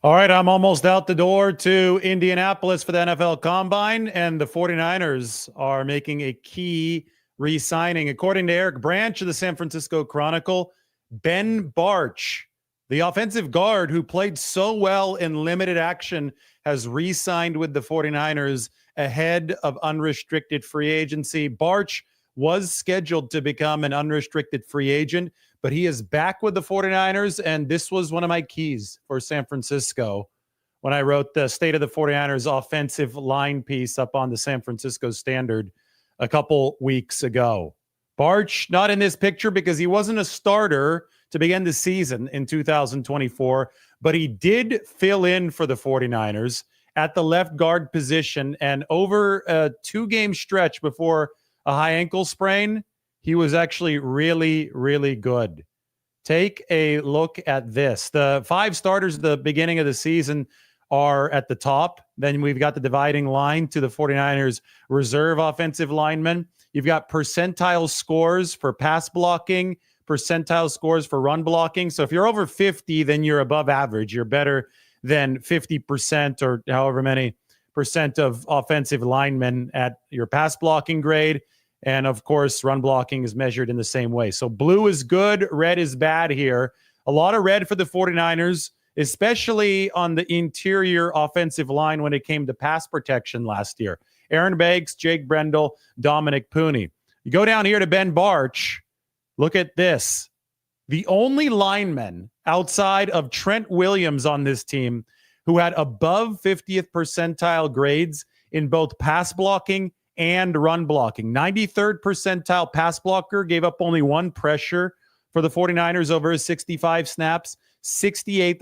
All right, I'm almost out the door to Indianapolis for the NFL Combine, and the 49ers are making a key re-signing. According to Eric Branch of the San Francisco Chronicle, Ben Bartch, the offensive guard who played so well in limited action, has re-signed with the 49ers ahead of unrestricted free agency. Bartch was scheduled to become an unrestricted free agent, but he is back with the 49ers, and this was one of my keys for San Francisco when I wrote the State of the 49ers offensive line piece up on the San Francisco Standard a couple weeks ago. Bartch not in this picture because he wasn't a starter to begin the season in 2024, but he did fill in for the 49ers at the left guard position, and over a 2-game stretch before a high ankle sprain, he was actually really, really good. Take a look at this. The 5 starters at the beginning of the season are at the top. Then we've got the dividing line to the 49ers reserve offensive linemen. You've got percentile scores for pass blocking, percentile scores for run blocking. So if you're over 50, then you're above average. You're better than 50% or however many percent of offensive linemen at your pass blocking grade. And of course, run blocking is measured in the same way. So blue is good, red is bad here. A lot of red for the 49ers, especially on the interior offensive line when it came to pass protection last year. Aaron Banks, Jake Brendel, Dominic Puni. You go down here to Ben Bartch. Look at this. The only lineman outside of Trent Williams on this team who had above 50th percentile grades in both pass blocking and run blocking. 93rd percentile pass blocker, gave up only 1 pressure for the 49ers over his 65 snaps. 68th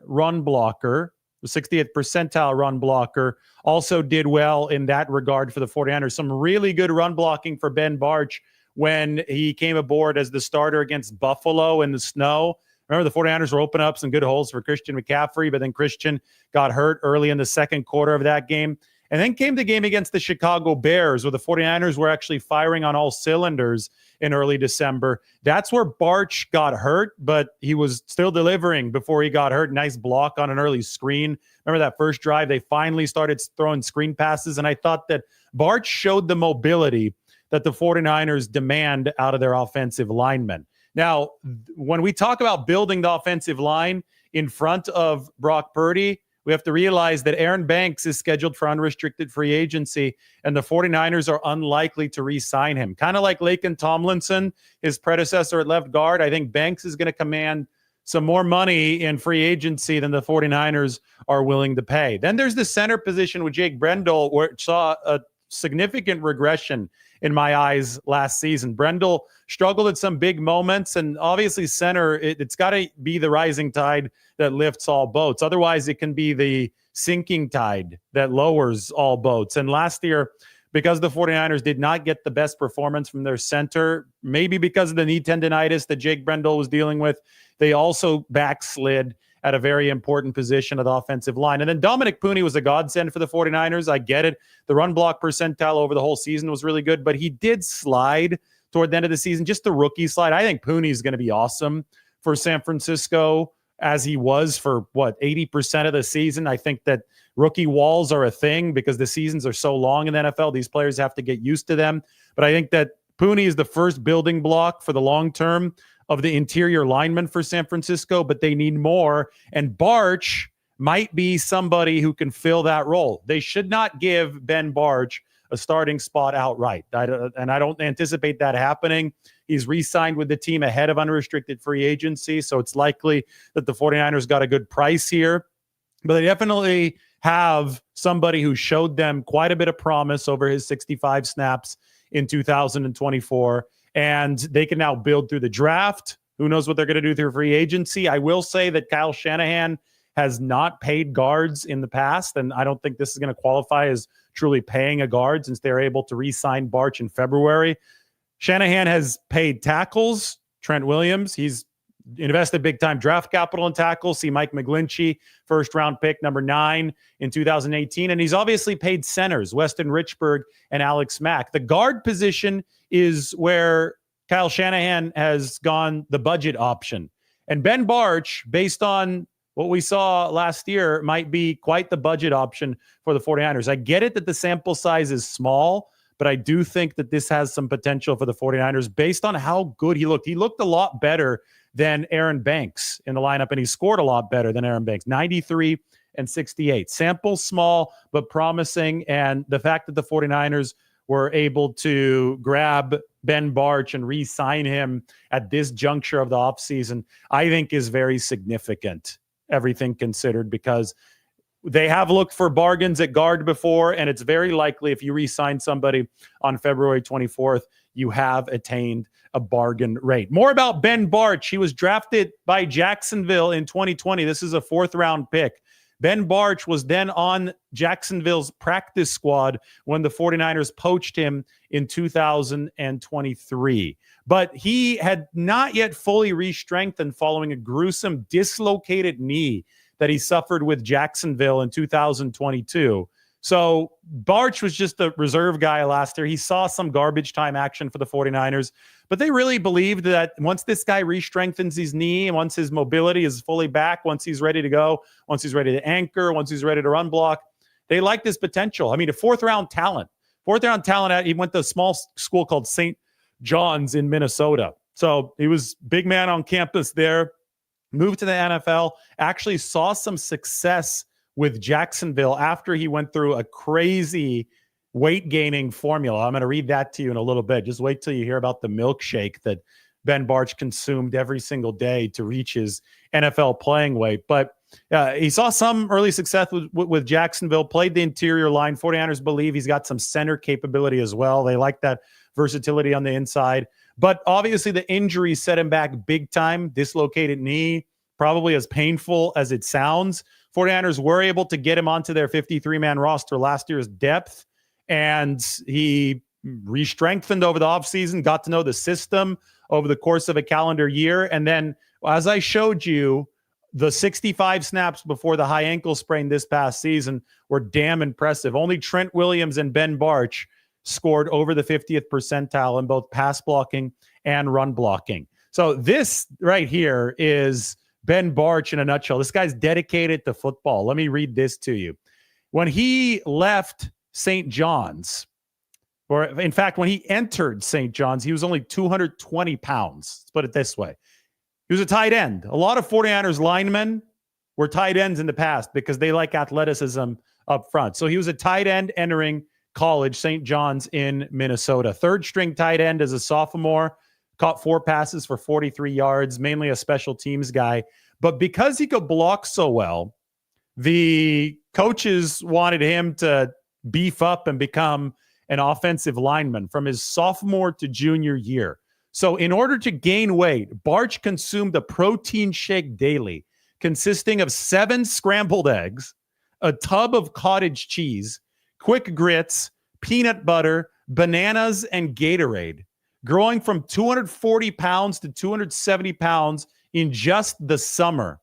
run blocker, 68th percentile run blocker, also did well in that regard for the 49ers. Some really good run blocking for Ben Bartch when he came aboard as the starter against Buffalo in the snow. Remember, the 49ers were opening up some good holes for Christian McCaffrey, but then Christian got hurt early in the second quarter of that game. And then came the game against the Chicago Bears, where the 49ers were actually firing on all cylinders in early December. That's where Bartch got hurt, but he was still delivering before he got hurt. Nice block on an early screen. Remember that first drive? They finally started throwing screen passes, and I thought that Bartch showed the mobility that the 49ers demand out of their offensive linemen. Now, when we talk about building the offensive line in front of Brock Purdy, we have to realize that Aaron Banks is scheduled for unrestricted free agency, and the 49ers are unlikely to re-sign him. Kind of like Laken Tomlinson, his predecessor at left guard. I think Banks is going to command some more money in free agency than the 49ers are willing to pay. Then there's the center position with Jake Brendel, where it saw a significant regression in my eyes last season. Brendel struggled at some big moments, and obviously center, it's got to be the rising tide that lifts all boats. Otherwise, it can be the sinking tide that lowers all boats. And last year, because the 49ers did not get the best performance from their center, maybe because of the knee tendonitis that Jake Brendel was dealing with, they also backslid at a very important position of the offensive line. And then Dominic Puni was a godsend for the 49ers. I get it. The run block percentile over the whole season was really good, but he did slide toward the end of the season, just the rookie slide. I think Puni is going to be awesome for San Francisco, as he was for 80% of the season. I think that rookie walls are a thing because the seasons are so long in the NFL. These players have to get used to them. But I think that Puni is the first building block for the long term of the interior lineman for San Francisco, but they need more. And Bartch might be somebody who can fill that role. They should not give Ben Bartch a starting spot outright. And I don't anticipate that happening. He's re-signed with the team ahead of unrestricted free agency, so it's likely that the 49ers got a good price here. But they definitely have somebody who showed them quite a bit of promise over his 65 snaps in 2024, and they can now build through the draft. Who knows what they're going to do through free agency? I will say that Kyle Shanahan has not paid guards in the past, and I don't think this is going to qualify as truly paying a guard since they're able to re-sign Bartch in February. Shanahan has paid tackles. Trent Williams, he's invested big-time draft capital in tackles. See Mike McGlinchey, first-round pick, number 9 in 2018. And he's obviously paid centers, Weston Richburg and Alex Mack. The guard position is where Kyle Shanahan has gone the budget option. And Ben Bartch, based on what we saw last year might be quite the budget option for the 49ers. I get it that the sample size is small, but I do think that this has some potential for the 49ers based on how good he looked. He looked a lot better than Aaron Banks in the lineup, and he scored a lot better than Aaron Banks, 93 and 68. Sample small, but promising, and the fact that the 49ers were able to grab Ben Bartch and re-sign him at this juncture of the offseason, I think is very significant, everything considered, because they have looked for bargains at guard before, and it's very likely if you re-sign somebody on February 24th, you have attained a bargain rate. More about Ben Bartch. He was drafted by Jacksonville in 2020. This is a 4th-round pick. Ben Bartch was then on Jacksonville's practice squad when the 49ers poached him in 2023. But he had not yet fully re-strengthened following a gruesome dislocated knee that he suffered with Jacksonville in 2022. So Bartch was just a reserve guy last year. He saw some garbage time action for the 49ers, but they really believed that once this guy re-strengthens his knee, and once his mobility is fully back, once he's ready to go, once he's ready to anchor, once he's ready to run block, they like this potential. I mean, a 4th-round talent. He went to a small school called St. John's in Minnesota. So he was big man on campus there, moved to the NFL, actually saw some success with Jacksonville after he went through a crazy weight gaining formula. I'm going to read that to you in a little bit. Just wait till you hear about the milkshake that Ben Bartch consumed every single day to reach his NFL playing weight. But he saw some early success with Jacksonville, played the interior line. 49ers believe he's got some center capability as well. They like that versatility on the inside. But obviously the injury set him back big time. Dislocated knee, probably as painful as it sounds. 49ers were able to get him onto their 53-man roster last year's depth, and he re-strengthened over the offseason, got to know the system over the course of a calendar year. And then, as I showed you, the 65 snaps before the high ankle sprain this past season were damn impressive. Only Trent Williams and Ben Bartch scored over the 50th percentile in both pass blocking and run blocking. So this right here is Ben Bartch in a nutshell. This guy's dedicated to football. Let me read this to you. When he left St. John's, or in fact, when he entered St. John's, he was only 220 pounds. Let's put it this way. He was a tight end. A lot of 49ers linemen were tight ends in the past because they like athleticism up front. So he was a tight end entering college, St. John's in Minnesota. 3rd-string tight end as a sophomore. Caught 4 passes for 43 yards, mainly a special teams guy. But because he could block so well, the coaches wanted him to beef up and become an offensive lineman from his sophomore to junior year. So in order to gain weight, Bartch consumed a protein shake daily, consisting of 7 scrambled eggs, a tub of cottage cheese, quick grits, peanut butter, bananas, and Gatorade, growing from 240 pounds to 270 pounds in just the summer.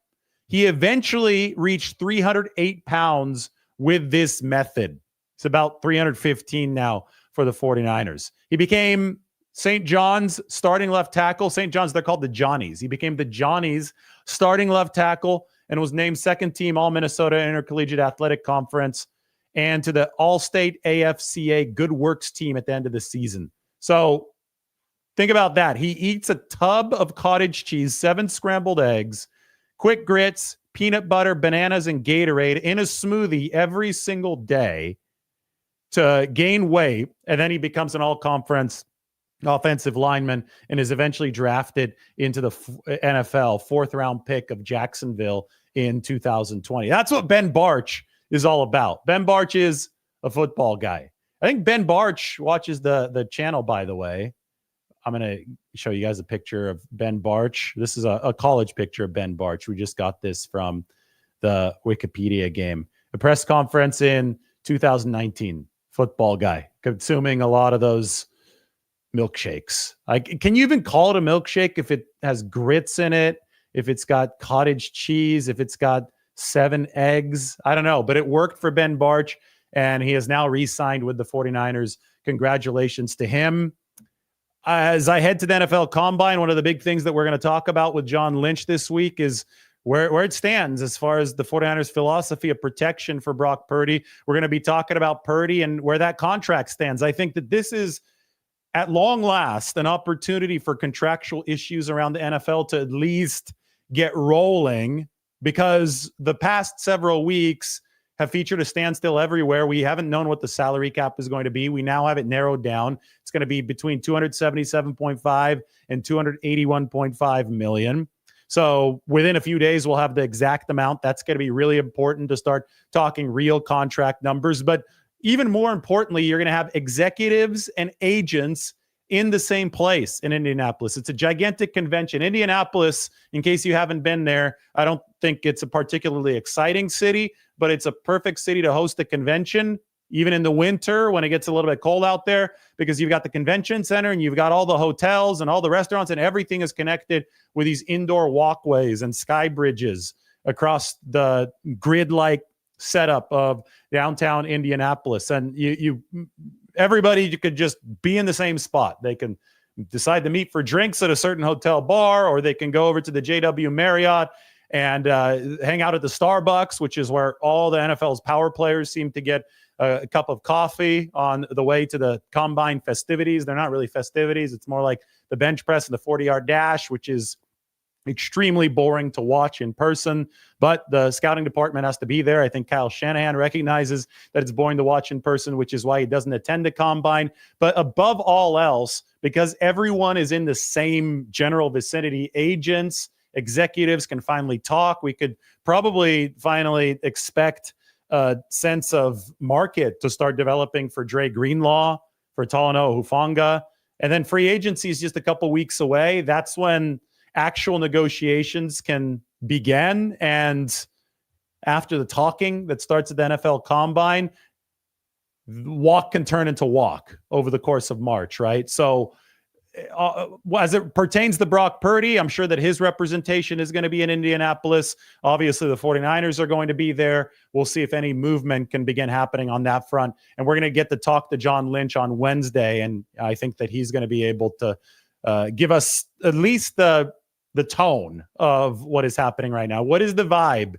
He eventually reached 308 pounds with this method. It's about 315 now for the 49ers. He became St. John's starting left tackle. St. John's, they're called the Johnnies. He became the Johnnies starting left tackle and was named 2nd team All-Minnesota Intercollegiate Athletic Conference and to the All-State AFCA Good Works team at the end of the season. So think about that. He eats a tub of cottage cheese, 7 scrambled eggs, quick grits, peanut butter, bananas, and Gatorade in a smoothie every single day to gain weight. And then he becomes an all-conference offensive lineman and is eventually drafted into the NFL, 4th-round pick of Jacksonville in 2020. That's what Ben Bartch is all about. Ben Bartch is a football guy. I think Ben Bartch watches the channel, by the way. I'm going to show you guys a picture of Ben Bartch. This is a college picture of Ben Bartch. We just got this from the Wikipedia game. A press conference in 2019. Football guy, consuming a lot of those milkshakes. Can you even call it a milkshake if it has grits in it, if it's got cottage cheese, if it's got 7 eggs? I don't know, but it worked for Ben Bartch, and he has now re-signed with the 49ers. Congratulations to him. As I head to the NFL Combine, one of the big things that we're going to talk about with John Lynch this week is where it stands as far as the 49ers philosophy of protection for Brock Purdy. We're going to be talking about Purdy and where that contract stands. I think that this is, at long last, an opportunity for contractual issues around the NFL to at least get rolling, because the past several weeks have featured a standstill everywhere. We haven't known what the salary cap is going to be. We now have it narrowed down. It's going to be between 277.5 and 281.5 million. So within a few days, we'll have the exact amount. That's going to be really important to start talking real contract numbers. But even more importantly, you're going to have executives and agents in the same place in Indianapolis. It's a gigantic convention. Indianapolis, in case you haven't been there, I don't think it's a particularly exciting city, but it's a perfect city to host a convention, even in the winter when it gets a little bit cold out there, because you've got the convention center and you've got all the hotels and all the restaurants, and everything is connected with these indoor walkways and sky bridges across the grid-like setup of downtown Indianapolis. And everybody, you could just be in the same spot. They can decide to meet for drinks at a certain hotel bar, or they can go over to the JW Marriott and hang out at the Starbucks, which is where all the NFL's power players seem to get a cup of coffee on the way to the combine festivities. They're not really festivities. It's more like the bench press and the 40-yard dash, which is extremely boring to watch in person, but the scouting department has to be there. I think Kyle Shanahan recognizes that it's boring to watch in person, which is why he doesn't attend the combine. But above all else, because everyone is in the same general vicinity, agents, executives can finally talk. We could probably finally expect a sense of market to start developing for Dre Greenlaw, for Talanoa Hufanga, and then free agency is just a couple weeks away. That's when actual negotiations can begin. And after the talking that starts at the NFL Combine, walk can turn into walk over the course of March, right? So as it pertains to Brock Purdy, I'm sure that his representation is going to be in Indianapolis. Obviously, the 49ers are going to be there. We'll see if any movement can begin happening on that front. And we're going to get to talk to John Lynch on Wednesday, and I think that he's going to be able to give us at least the tone of what is happening right now. What is the vibe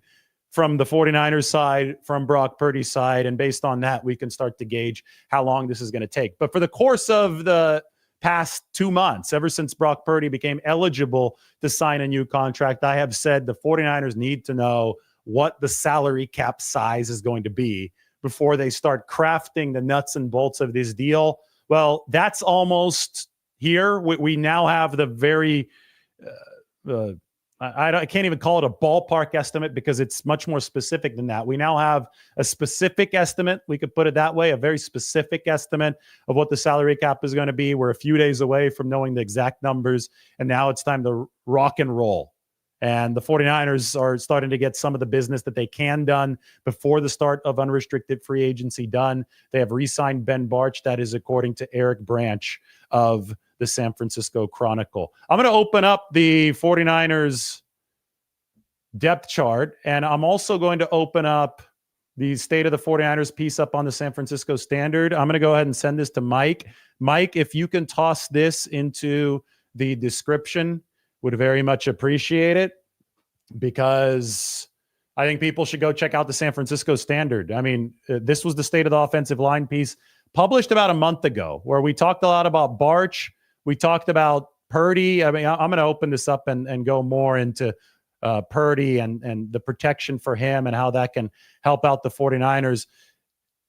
from the 49ers side, from Brock Purdy's side? And based on that, we can start to gauge how long this is going to take. But for the course of the past 2 months, ever since Brock Purdy became eligible to sign a new contract, I have said the 49ers need to know what the salary cap size is going to be before they start crafting the nuts and bolts of this deal. Well, that's almost here. We now have the very I can't even call it a ballpark estimate because it's much more specific than that. We now have a specific estimate. We could put it that way, a very specific estimate of what the salary cap is going to be. We're a few days away from knowing the exact numbers, and now it's time to rock and roll. And the 49ers are starting to get some of the business that they can done before the start of unrestricted free agency done. They have re-signed Ben Bartch. That is according to Eric Branch of the San Francisco Chronicle. I'm going to open up the 49ers depth chart, and I'm also going to open up the State of the 49ers piece up on the San Francisco Standard. I'm going to go ahead and send this to Mike. Mike, if you can toss this into the description, would very much appreciate it, because I think people should go check out the San Francisco Standard. I mean, this was the State of the Offensive Line piece published about a month ago, where we talked a lot about Bartch. We talked about Purdy. I mean, I'm going to open this up and go more into Purdy and the protection for him and how that can help out the 49ers.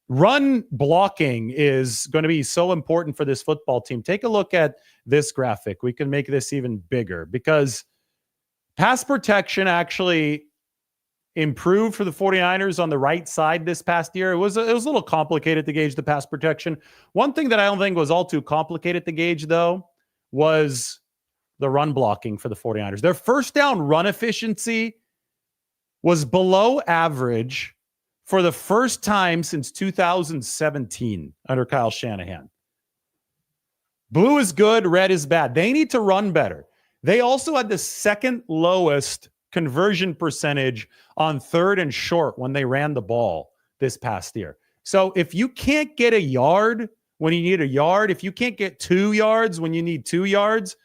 Run blocking is going to be so important for this football team. Take a look at this graphic. We can make this even bigger, because pass protection actually improved for the 49ers on the right side this past year. It was a little complicated to gauge the pass protection. One thing that I don't think was all too complicated to gauge, though, was the run blocking for the 49ers. Their first down run efficiency was below average for the first time since 2017 under Kyle Shanahan. Blue is good, red is bad. They need to run better. They also had the second lowest conversion percentage on third and short when they ran the ball this past year. So if you can't get a yard when you need a yard, if you can't get 2 yards when you need 2 yards,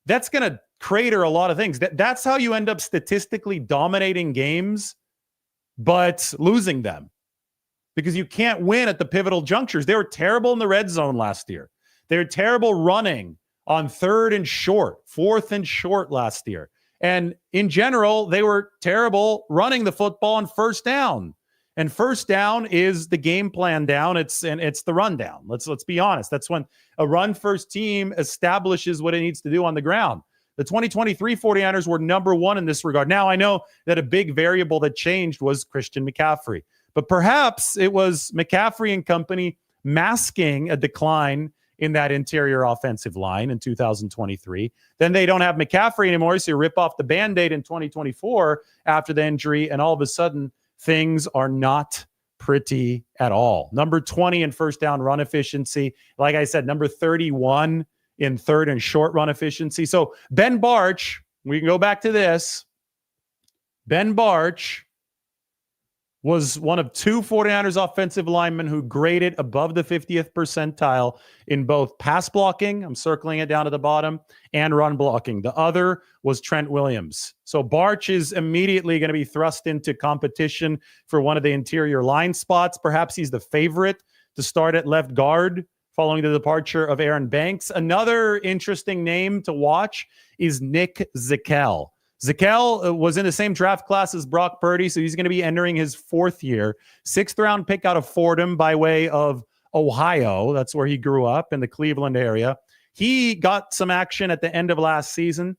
that's going to crater a lot of things. That's how you end up statistically dominating games, but losing them, because you can't win at the pivotal junctures. They were terrible in the red zone last year. They were terrible running on 3rd and short, 4th and short last year. And in general, they were terrible running the football on 1st down. And 1st down is the game plan down. It's the run down. Let's be honest. That's when a run first team establishes what it needs to do on the ground. The 2023 49ers were number 1 in this regard. Now, I know that a big variable that changed was Christian McCaffrey, but perhaps it was McCaffrey and company masking a decline in that interior offensive line in 2023. Then they don't have McCaffrey anymore, so you rip off the Band-Aid in 2024 after the injury, and all of a sudden, things are not pretty at all. Number 20 in 1st down run efficiency. Like I said, number 31 in 3rd and short run efficiency. So Ben Bartch, we can go back to this. Ben Bartch was one of 2 49ers offensive linemen who graded above the 50th percentile in both pass blocking, I'm circling it down to the bottom, and run blocking. The other was Trent Williams. So Bartch is immediately going to be thrust into competition for one of the interior line spots. Perhaps he's the favorite to start at left guard following the departure of Aaron Banks. Another interesting name to watch is Nick Zakelj. Zakelj was in the same draft class as Brock Purdy, so he's going to be entering his 4th year. 6th round pick out of Fordham by way of Ohio. That's where he grew up, in the Cleveland area. He got some action at the end of last season.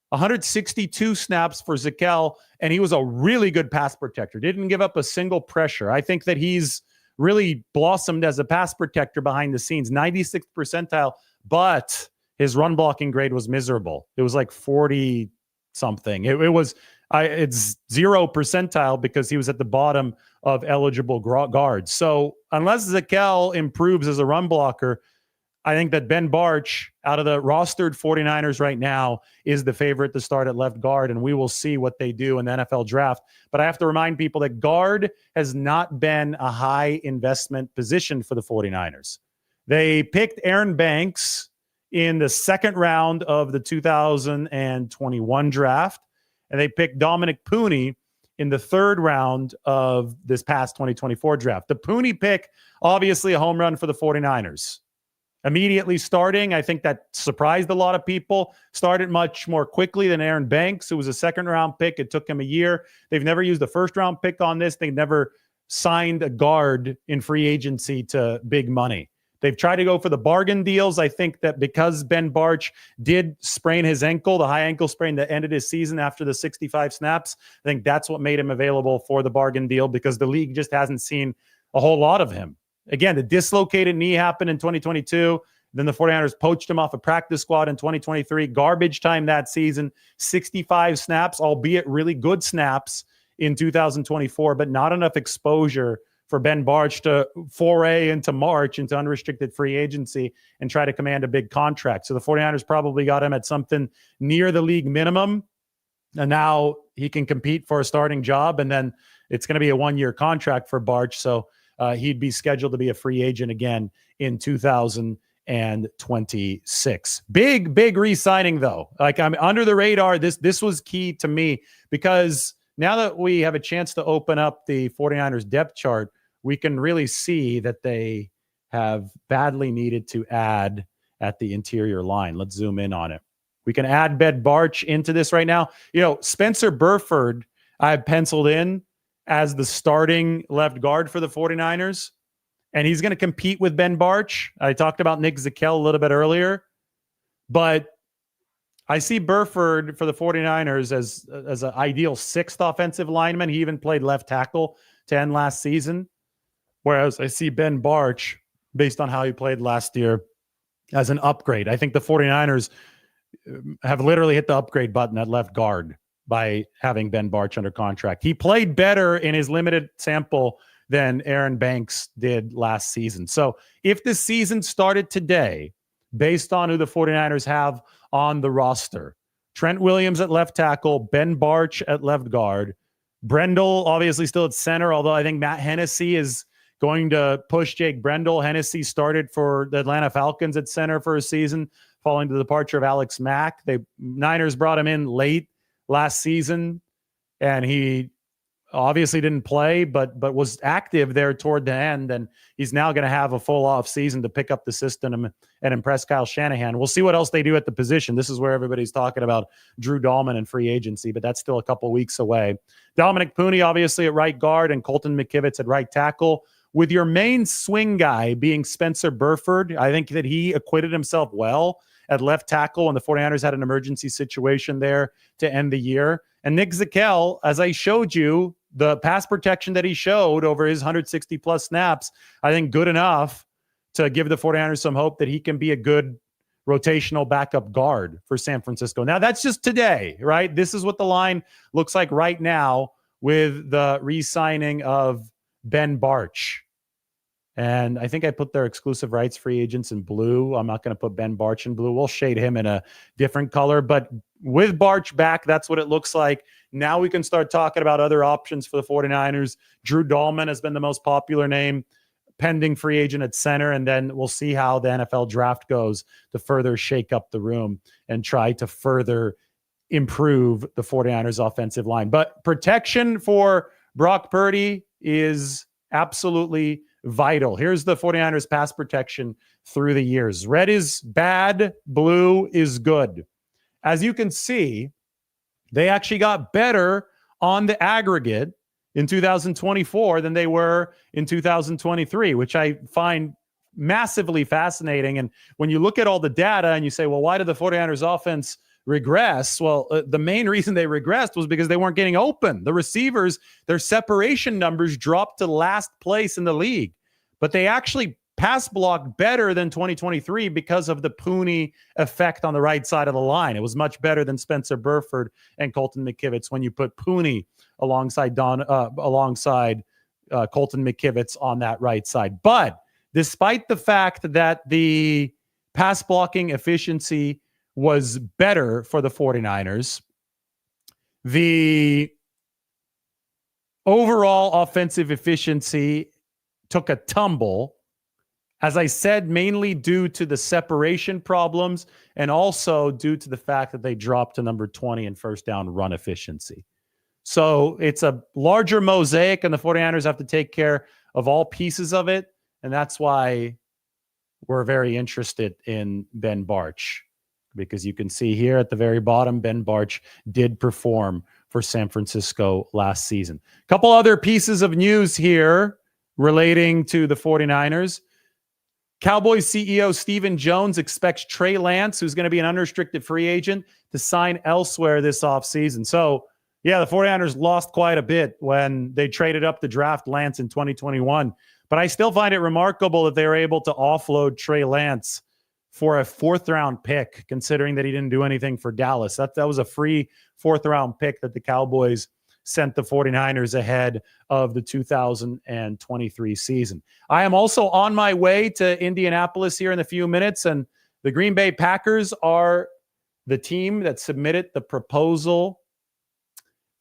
162 snaps for Zakelj, and he was a really good pass protector. Didn't give up a single pressure. I think that he's really blossomed as a pass protector behind the scenes. 96th percentile, but his run blocking grade was miserable. It was like 40 something. It's 0 percentile because he was at the bottom of eligible guards. So unless Zakelj improves as a run blocker, I think that Ben Bartch, out of the rostered 49ers right now, is the favorite to start at left guard, and we will see what they do in the NFL draft. But I have to remind people that guard has not been a high investment position for the 49ers. They picked Aaron Banks in the 2nd round of the 2021 draft, and they picked Dominic Pooney in the 3rd round of this past 2024 draft. The Pooney pick, obviously a home run for the 49ers. Immediately starting, I think that surprised a lot of people. Started much more quickly than Aaron Banks, who was a 2nd round pick. It took him a year. They've never used a 1st round pick on this. They've never signed a guard in free agency to big money. They've tried to go for the bargain deals. I think that because Ben Bartch did sprain his ankle, the high ankle sprain that ended his season after the 65 snaps, I think that's what made him available for the bargain deal, because the league just hasn't seen a whole lot of him. Again, the dislocated knee happened in 2022. Then the 49ers poached him off a practice squad in 2023. Garbage time that season, 65 snaps, albeit really good snaps in 2024, but not enough exposure for Ben Bartch to foray into March into unrestricted free agency and try to command a big contract. So the 49ers probably got him at something near the league minimum. And now he can compete for a starting job. And then it's going to be a 1-year contract for Bartch. So he'd be scheduled to be a free agent again in 2026. Big re-signing though. Like, I'm under the radar. This was key to me, because now that we have a chance to open up the 49ers depth chart, we can really see that they have badly needed to add at the interior line. Let's zoom in on it. We can add Ben Bartch into this right now. Spencer Burford, I've penciled in as the starting left guard for the 49ers, and he's going to compete with Ben Bartch. I talked about Nick Zakelj a little bit earlier, but I see Burford for the 49ers as an ideal 6th offensive lineman. He even played left tackle to end last season. Whereas I see Ben Bartch, based on how he played last year, as an upgrade. I think the 49ers have literally hit the upgrade button at left guard by having Ben Bartch under contract. He played better in his limited sample than Aaron Banks did last season. So if the season started today, based on who the 49ers have on the roster, Trent Williams at left tackle, Ben Bartch at left guard, Brendel obviously still at center, although I think Matt Hennessy is going to push Jake Brendel. Hennessy started for the Atlanta Falcons at center for a season. following the departure of Alex Mack. Niners brought him in late last season, and he obviously didn't play, but was active there toward the end, and he's now going to have a full off season to pick up the system and impress Kyle Shanahan. We'll see what else they do at the position. This is where everybody's talking about Drew Dahlman and free agency, but that's still a couple weeks away. Dominic Pooney, obviously, at right guard, and Colton McKivitz at right tackle, with your main swing guy being Spencer Burford. I think that he acquitted himself well at left tackle when the 49ers had an emergency situation there to end the year. And Nick Zakelj, as I showed you, the pass protection that he showed over his 160-plus snaps, I think good enough to give the 49ers some hope that he can be a good rotational backup guard for San Francisco. Now, that's just today, right? This is what the line looks like right now with the re-signing of Ben Bartch. And I think I put their exclusive rights free agents in blue. I'm not going to put Ben Bartch in blue. We'll shade him in a different color. But with Bartch back, that's what it looks like. Now we can start talking about other options for the 49ers. Drew Dahlman has been the most popular name, pending free agent at center. And then we'll see how the NFL draft goes to further shake up the room and try to further improve the 49ers offensive line. But protection for Brock Purdy is absolutely vital. Here's the 49ers pass protection through the years. Red is bad, blue is good. As you can see, they actually got better on the aggregate in 2024 than they were in 2023, which I find massively fascinating. And when you look at all the data and you say, well, why did the 49ers offense regress? Well, the main reason they regressed was because they weren't getting open. The receivers, their separation numbers dropped to last place in the league, but they actually pass blocked better than 2023 because of the Pooney effect on the right side of the line. It was much better than Spencer Burford and Colton McKivitz when you put Pooney alongside Colton McKivitz on that right side. But despite the fact that the pass blocking efficiency was better for the 49ers, the overall offensive efficiency took a tumble, as I said, mainly due to the separation problems and also due to the fact that they dropped to number 20 in first down run efficiency. So it's a larger mosaic, and the 49ers have to take care of all pieces of it, and that's why we're very interested in Ben Bartch, because you can see here at the very bottom, Ben Bartch did perform for San Francisco last season. A couple other pieces of news here relating to the 49ers. Cowboys CEO Stephen Jones expects Trey Lance, who's going to be an unrestricted free agent, to sign elsewhere this offseason. So, yeah, the 49ers lost quite a bit when they traded up to draft Lance in 2021. But I still find it remarkable that they were able to offload Trey Lance for a fourth-round pick, considering that he didn't do anything for Dallas. That was a free fourth-round pick that the Cowboys sent the 49ers ahead of the 2023 season. I am also on my way to Indianapolis here in a few minutes, and the Green Bay Packers are the team that submitted the proposal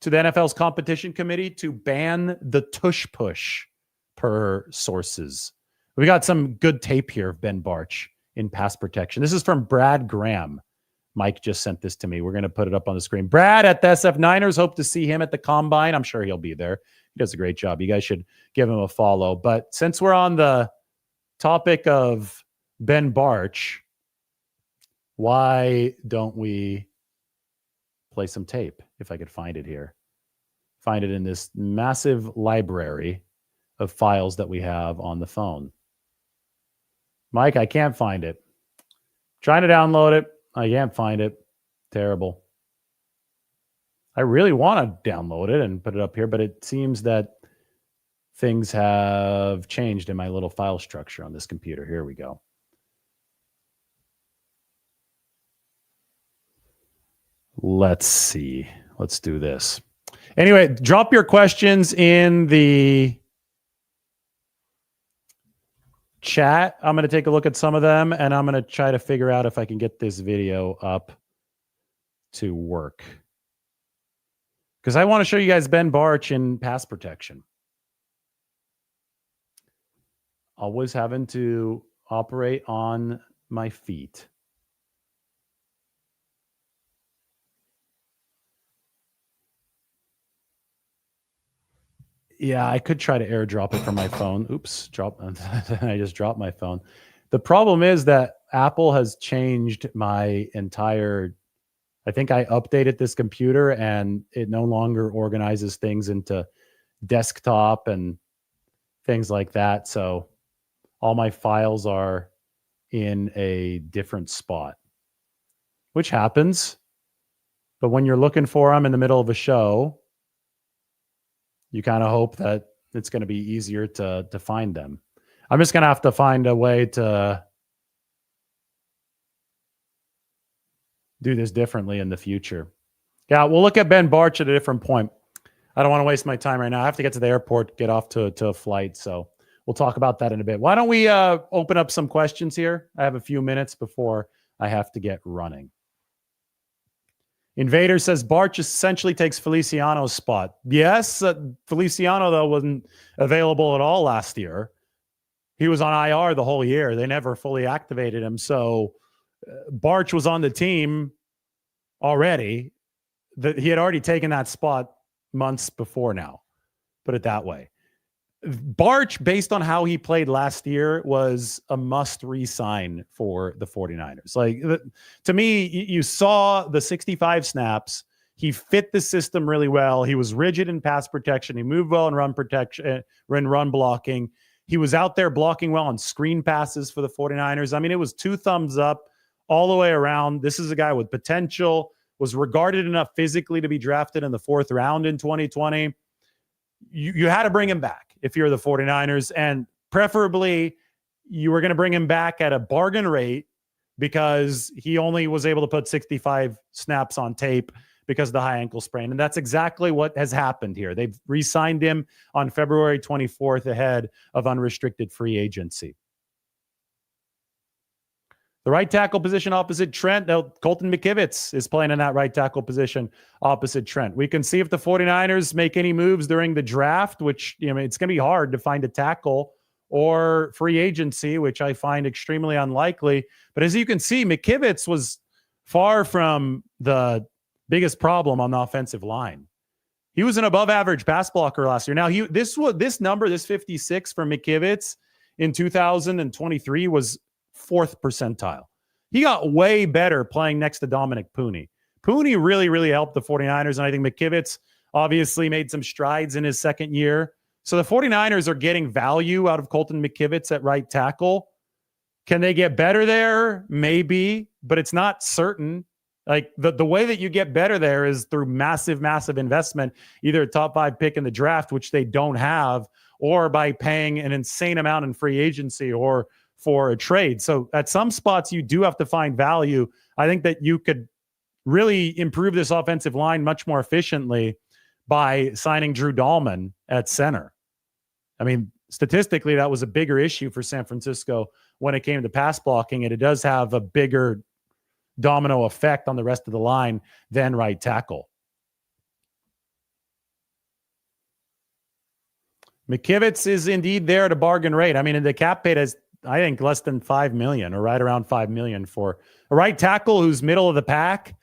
to the NFL's competition committee to ban the tush push, per sources. We got some good tape here of Ben Bartch in pass protection. This is from Brad Graham. Mike just sent this to me. We're going to put it up on the screen. Brad at the SF Niners. Hope to see him at the Combine. I'm sure he'll be there. He does a great job. You guys should give him a follow. But since we're on the topic of Ben Bartch, why don't we play some tape, if I could find it here? Find it in this massive library of files that we have on the phone. Mike, I can't find it. Trying to download it. I can't find it. Terrible. I really want to download it and put it up here, but it seems that things have changed in my little file structure on this computer. Here we go. Let's see. Let's do this. Anyway, drop your questions in the chat. I'm going to take a look at some of them, and I'm going to try to figure out if I can get this video up to work, because I want to show you guys Ben Bartch in pass protection. Always having to operate on my feet. Yeah, I could try to airdrop it from my phone. Oops, I just dropped my phone. The problem is that Apple has changed my entire. I think I updated this computer and it no longer organizes things into desktop and things like that. So all my files are in a different spot, which happens. But when you're looking for them in the middle of a show, you kind of hope that it's going to be easier to find them. I'm just going to have to find a way to do this differently in the future. Yeah, we'll look at Ben Bartch at a different point. I don't want to waste my time right now. I have to get to the airport, get off to a flight. So we'll talk about that in a bit. Why don't we open up some questions here? I have a few minutes before I have to get running. Invader says Bartch essentially takes Feliciano's spot. Yes, Feliciano, though, wasn't available at all last year. He was on IR the whole year. They never fully activated him. So Bartch was on the team already. He had already taken that spot months before now, put it that way. Bartch, based on how he played last year, was a must re-sign for the 49ers. Like, to me, you saw the 65 snaps. He fit the system really well. He was rigid in pass protection. He moved well in run protection, run blocking. He was out there blocking well on screen passes for the 49ers. I mean, it was 2 thumbs up all the way around. This is a guy with potential, was regarded enough physically to be drafted in the 4th round in 2020. You had to bring him back if you're the 49ers, and preferably you were going to bring him back at a bargain rate because he only was able to put 65 snaps on tape because of the high ankle sprain. And that's exactly what has happened here. They've re-signed him on February 24th ahead of unrestricted free agency. The right tackle position opposite Trent. Now, Colton McKivitz is playing in that right tackle position opposite Trent. We can see if the 49ers make any moves during the draft, which, it's going to be hard to find a tackle, or free agency, which I find extremely unlikely. But as you can see, McKivitz was far from the biggest problem on the offensive line. He was an above average pass blocker last year. Now, this number, this 56 for McKivitz in 2023 was 4th percentile. He got way better playing next to Dominic Pooney. Pooney really, really helped the 49ers, and I think McKivitz obviously made some strides in his second year. So the 49ers are getting value out of Colton McKivitz at right tackle. Can they get better there? Maybe, but it's not certain. Like, the way that you get better there is through massive, massive investment, either a top 5 pick in the draft, which they don't have, or by paying an insane amount in free agency or for a trade. So at some spots, you do have to find value. I think that you could really improve this offensive line much more efficiently by signing Drew Dahlman at center. I mean, statistically, that was a bigger issue for San Francisco when it came to pass blocking, and it does have a bigger domino effect on the rest of the line than right tackle. McKivitz is indeed there at a bargain rate. I mean, the cap hit is, I think, less than $5 million, or right around $5 million for a right tackle who's middle of the pack.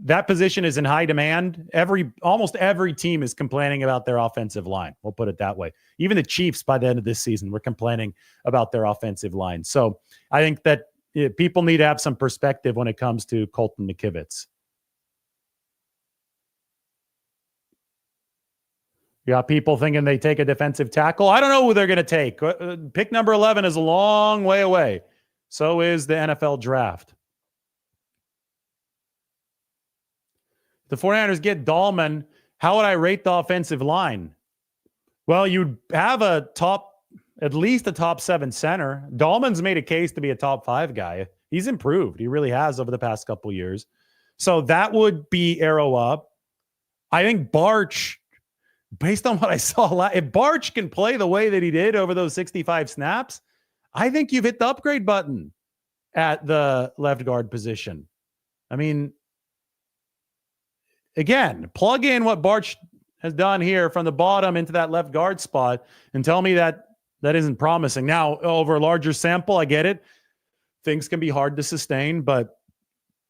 That position is in high demand. Almost every team is complaining about their offensive line. We'll put it that way. Even the Chiefs, by the end of this season, were complaining about their offensive line. So I think that people need to have some perspective when it comes to Colton McKivitz. You got people thinking they take a defensive tackle. I don't know who they're going to take. Pick number 11 is a long way away. So is the NFL draft. The 49ers get Dahlman. How would I rate the offensive line? Well, you'd have at least a top 7 center. Dahlman's made a case to be a top 5 guy. He's improved. He really has over the past couple years. So that would be arrow up. I think Bartch, based on what I saw, if Bartch can play the way that he did over those 65 snaps, I think you've hit the upgrade button at the left guard position. I mean, again, plug in what Bartch has done here from the bottom into that left guard spot and tell me that isn't promising. Now, over a larger sample, I get it. Things can be hard to sustain, but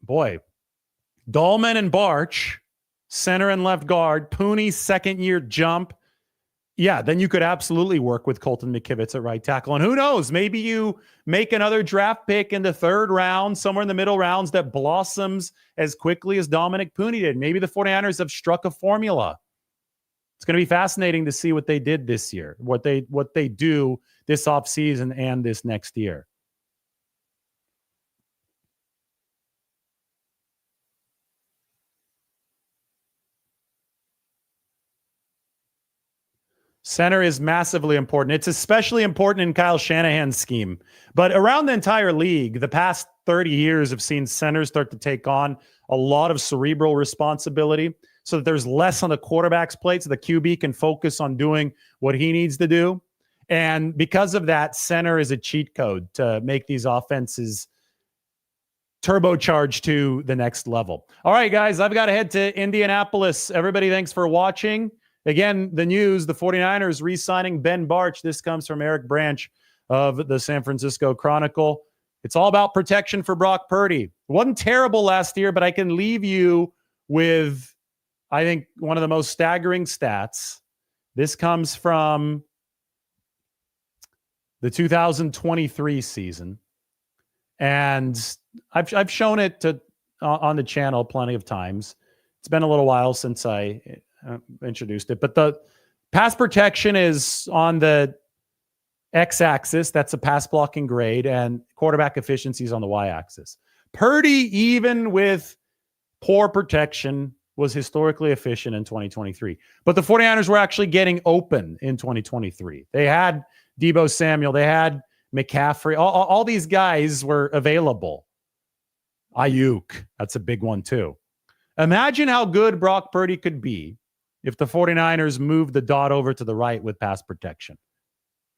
boy, Dahlman and Bartch, center and left guard, Pooney's second-year jump, Yeah, then you could absolutely work with Colton McKivitz at right tackle. And who knows, maybe you make another draft pick in the third round, somewhere in the middle rounds, that blossoms as quickly as Dominic Pooney did. Maybe the 49ers have struck a formula. It's going to be fascinating to see what they did this year, what they do this offseason and this next year. Center is massively important. It's especially important in Kyle Shanahan's scheme. But around the entire league, the past 30 years have seen centers start to take on a lot of cerebral responsibility so that there's less on the quarterback's plate so the QB can focus on doing what he needs to do. And because of that, center is a cheat code to make these offenses turbocharged to the next level. All right, guys, I've got to head to Indianapolis. Everybody, thanks for watching. Again, the news, the 49ers re-signing Ben Bartch. This comes from Eric Branch of the San Francisco Chronicle. It's all about protection for Brock Purdy. It wasn't terrible last year, but I can leave you with, I think, one of the most staggering stats. This comes from the 2023 season. And I've shown it on the channel plenty of times. It's been a little while since I introduced it, but the pass protection is on the x-axis. That's a pass blocking grade, and quarterback efficiency is on the y-axis. Purdy, even with poor protection, was historically efficient in 2023. But the 49ers were actually getting open in 2023. They had Deebo Samuel. They had McCaffrey. All these guys were available. Ayuk, that's a big one too. Imagine how good Brock Purdy could be if the 49ers moved the dot over to the right with pass protection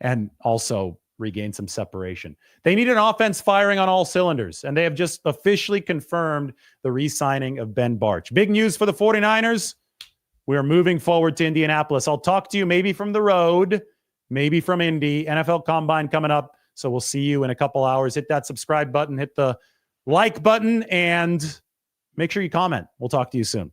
and also regain some separation. They need an offense firing on all cylinders, and they have just officially confirmed the re-signing of Ben Bartch. Big news for the 49ers. We are moving forward to Indianapolis. I'll talk to you maybe from the road, maybe from Indy. NFL Combine coming up, so we'll see you in a couple hours. Hit that subscribe button, hit the like button, and make sure you comment. We'll talk to you soon.